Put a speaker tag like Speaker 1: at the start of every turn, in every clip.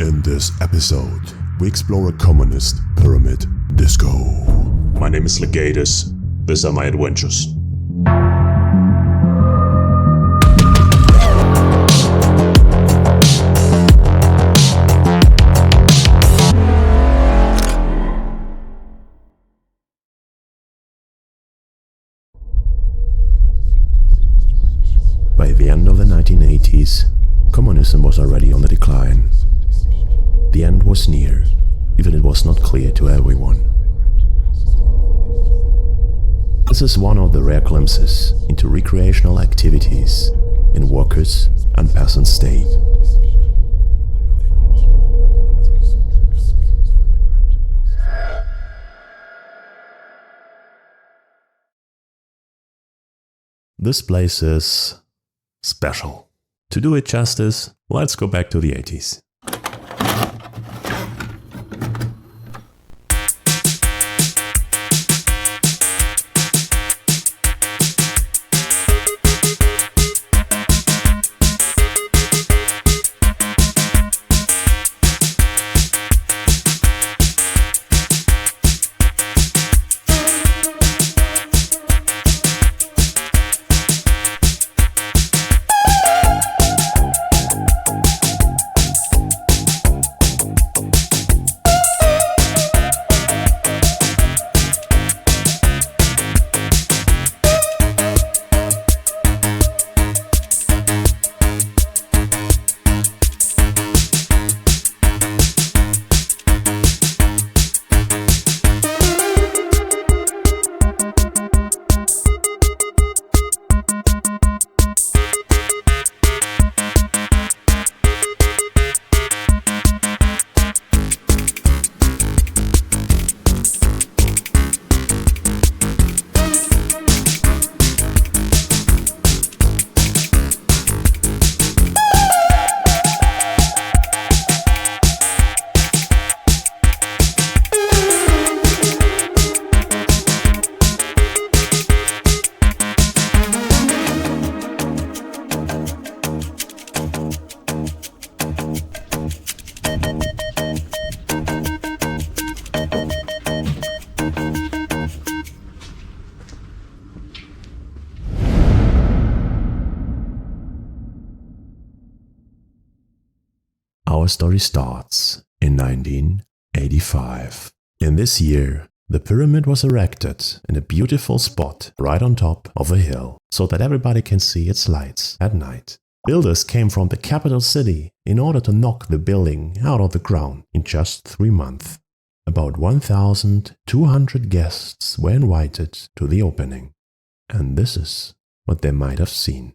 Speaker 1: In this episode, we explore a communist pyramid disco.
Speaker 2: My name is Legatus. These are my adventures.
Speaker 3: By the end of the 1980s, communism was already on the decline. The end was near, even it was not clear to everyone. This is one of the rare glimpses into recreational activities in workers' and peasant state. This place is special. To do it justice, let's go back to the 80s. Our story starts in 1985. In this year, the pyramid was erected in a beautiful spot right on top of a hill, so that everybody can see its lights at night. Builders came from the capital city in order to knock the building out of the ground in just 3 months. About 1,200 guests were invited to the opening, and this is what they might have seen.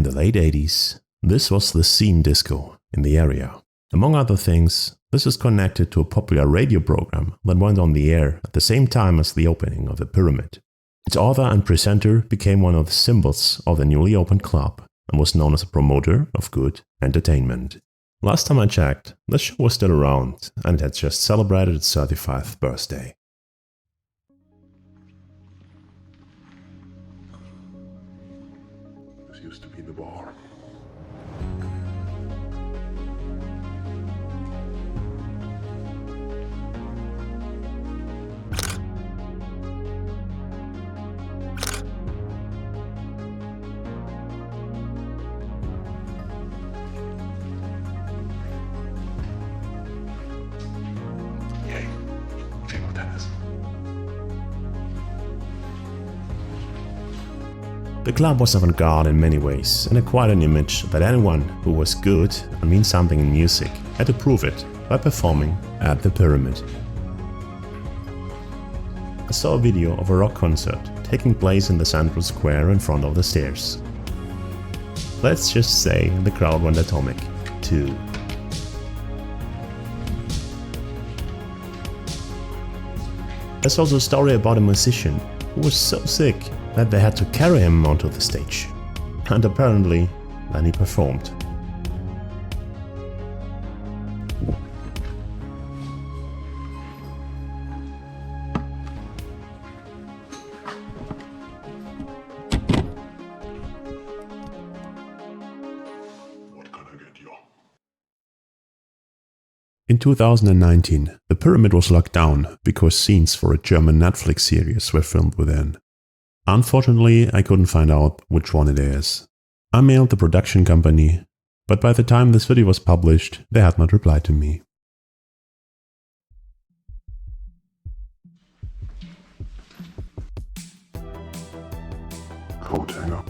Speaker 3: In the late 80s, this was the scene disco in the area. Among other things, this is connected to a popular radio program that went on the air at the same time as the opening of the Pyramid. Its author and presenter became one of the symbols of the newly opened club and was known as a promoter of good entertainment. Last time I checked, the show was still around and it had just celebrated its 35th birthday.
Speaker 1: This used to be the bar.
Speaker 3: The club was avant-garde in many ways and acquired an image that anyone who was good and means something in music had to prove it by performing at the Pyramid. I saw a video of a rock concert taking place in the central square in front of the stairs. Let's just say the crowd went atomic, too. There's also a story about a musician who was so sick that they had to carry him onto the stage. And apparently, then he performed.
Speaker 1: What can I get you?
Speaker 3: In 2019, the Pyramid was locked down because scenes for a German Netflix series were filmed within. Unfortunately, I couldn't find out which one it is. I mailed the production company, but by the time this video was published, they had not replied to me.
Speaker 1: Coat hanger.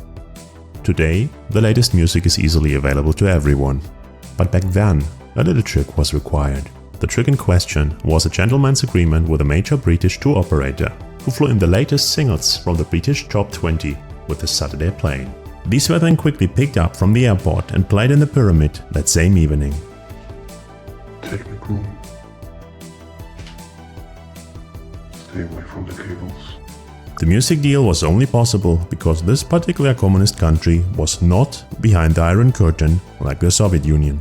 Speaker 3: Today, the latest music is easily available to everyone. But back then, a little trick was required. The trick in question was a gentleman's agreement with a major British tour operator, who flew in the latest singles from the British Top 20 with the Saturday plane. These were then quickly picked up from the airport and played in the Pyramid that same evening.
Speaker 1: Technic room. Stay away from the cables.
Speaker 3: The music deal was only possible because this particular communist country was not behind the Iron Curtain like the Soviet Union.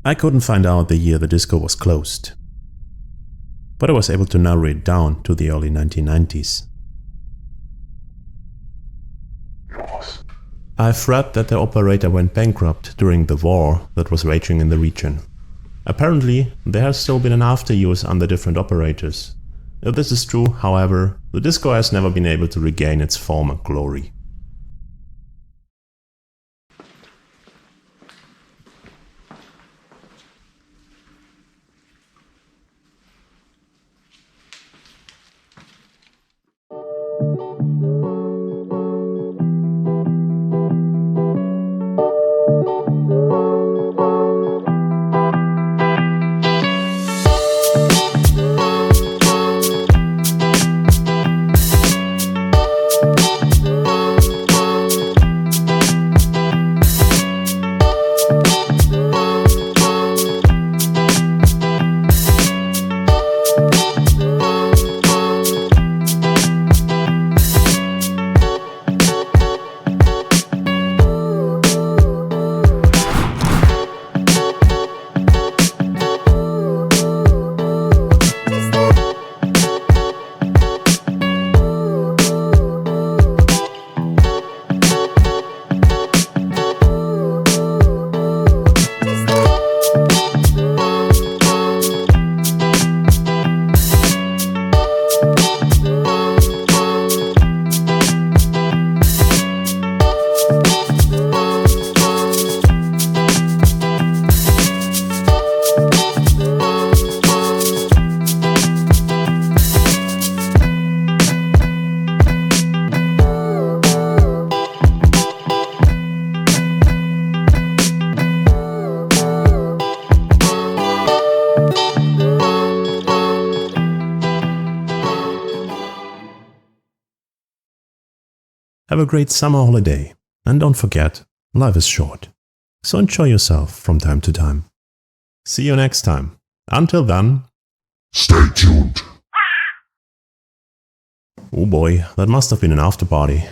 Speaker 3: I couldn't find out the year the disco was closed, but I was able to narrow it down to the early 1990s.
Speaker 1: Lost.
Speaker 3: I've read that the operator went bankrupt during the war that was raging in the region. Apparently, there has still been an after-use under different operators. If this is true, however, the disco has never been able to regain its former glory. Have a great summer holiday. And don't forget, life is short. So enjoy yourself from time to time. See you next time. Until then,
Speaker 1: Stay tuned.
Speaker 3: oh boy, that must have been an after party.